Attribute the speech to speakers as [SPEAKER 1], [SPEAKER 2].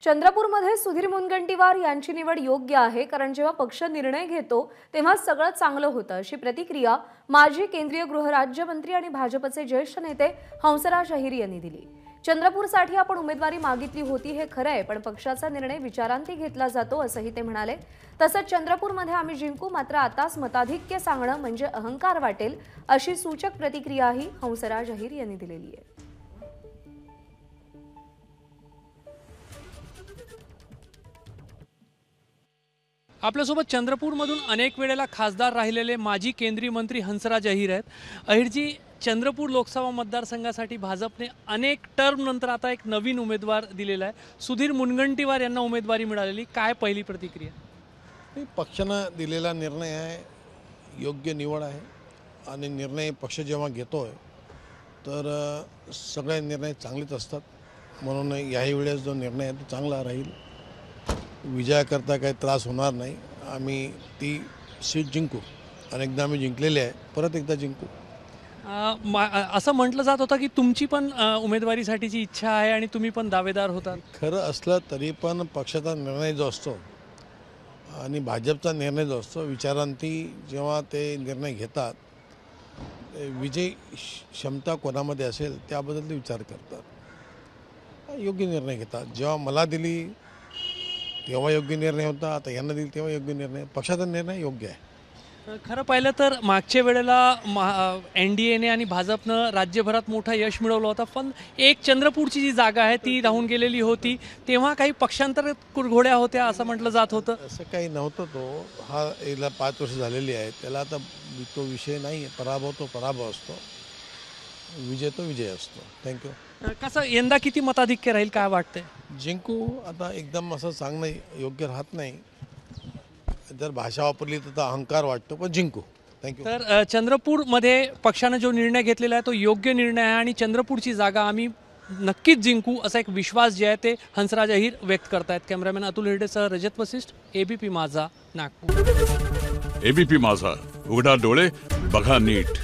[SPEAKER 1] चंद्रपूरमध्ये सुधीर मुनगंटीवार यांची निवड योग्य आहे, कारण जेव्हा पक्ष निर्णय घेतो तेव्हा सगळं चांगलं होतं, अशी प्रतिक्रिया माजी केंद्रीय गृहराज्यमंत्री आणि भाजपचे ज्येष्ठ नेते हंसराज अहिर यांनी दिली। चंद्रपूरसाठी आपण उमेदवारी मागितली होती हे खरं आहे, पण पक्षाचा निर्णय विचारांती घेतला जातो असंही ते म्हणाले। तसंच चंद्रपूरमध्ये आम्ही जिंकू, मात्र आताच मताधिक्य सांगणं म्हणजे अहंकार वाटेल, अशी सूचक प्रतिक्रियाही हंसराज अहिर यांनी दिलेली आहे।
[SPEAKER 2] आपल्यासोबत चंद्रपूरमधून अनेक वेळेला खासदार राहिलेले माजी केंद्रीय मंत्री हंसराज अहिर आहेत। अहिरजी, चंद्रपूर लोकसभा मतदारसंघासाठी भाजपने अनेक टर्म नंतर आता एक नवीन उमेदवार दिलेला आहे। सुधीर मुनगंटीवार यांना उमेदवारी मिळालेली, काय पहिली प्रतिक्रिया?
[SPEAKER 3] पक्षानं दिलेला निर्णय आहे, योग्य निवड आहे आणि निर्णय पक्ष जेव्हा घेतोय तर सगळे निर्णय चांगलेच असतात, म्हणून याही वेळेस जो निर्णय आहे तो चांगला राहील। विजयाकरता काही त्रास होणार नाही, आम्ही ती सीट जिंकू, अनेकदा आम्ही जिंकलेले आहे, परत एकदा जिंकू।
[SPEAKER 2] असं म्हटलं जात होतं की तुमची पण उमेदवारीसाठीची इच्छा आहे आणि तुम्ही पण दावेदार होतात।
[SPEAKER 3] खरं असलं तरी पण पक्षाचा निर्णय जो असतो आणि भाजपचा निर्णय जो असतो, विचारांती जेव्हा ते निर्णय घेतात, विजय क्षमता कोणामध्ये असेल त्याबद्दल ते विचार करतात, योग्य निर्णय घेतात। जेव्हा मला दिली तेव्हा योग्य निर्णय होता, आता यांना दिली तेव्हा योग्य निर्णय, पक्षाचा निर्णय योग्य आहे।
[SPEAKER 2] खरं पाहिलं तर मागच्या वेळेला NDAने आणि भाजपनं राज्यभरात मोठं यश मिळवलं होतं, पण एक चंद्रपूरची जी जागा आहे ती राहून गेलेली होती, तेव्हा काही पक्षांतर कुरघोड्या होत्या असं म्हटलं जात होतं।
[SPEAKER 3] असं काही नव्हतं, हा याला 5 वर्ष झालेली आहेत, त्याला आता तो विषय नाही आहे। पराभव तो पराभव असतो, विजय तो विजय असतो। थँक्यू।
[SPEAKER 2] कसं यंदा किती मताधिक्य राहील, काय वाटतंय?
[SPEAKER 3] जिंकू, आता एकदम असं सांगणं योग्य राहत नाही, जर भाषा वापरली तर अहंकार वाटतो, पण जिंकू। थँक्यू।
[SPEAKER 2] तर चंद्रपूरमध्ये पक्षाने जो निर्णय घेतलेला आहे तो योग्य निर्णय आहे आणि चंद्रपूरची जागा आम्ही नक्कीच जिंकू असा एक विश्वास जे आहे ते हंसराज अहिर व्यक्त करतायत। कॅमेरामॅन अतुल हिरडेसह रजत वसिष्ठ, ABP माझा, नागपूर।
[SPEAKER 4] ABP माझा, उघडा डोळे बघा नीट।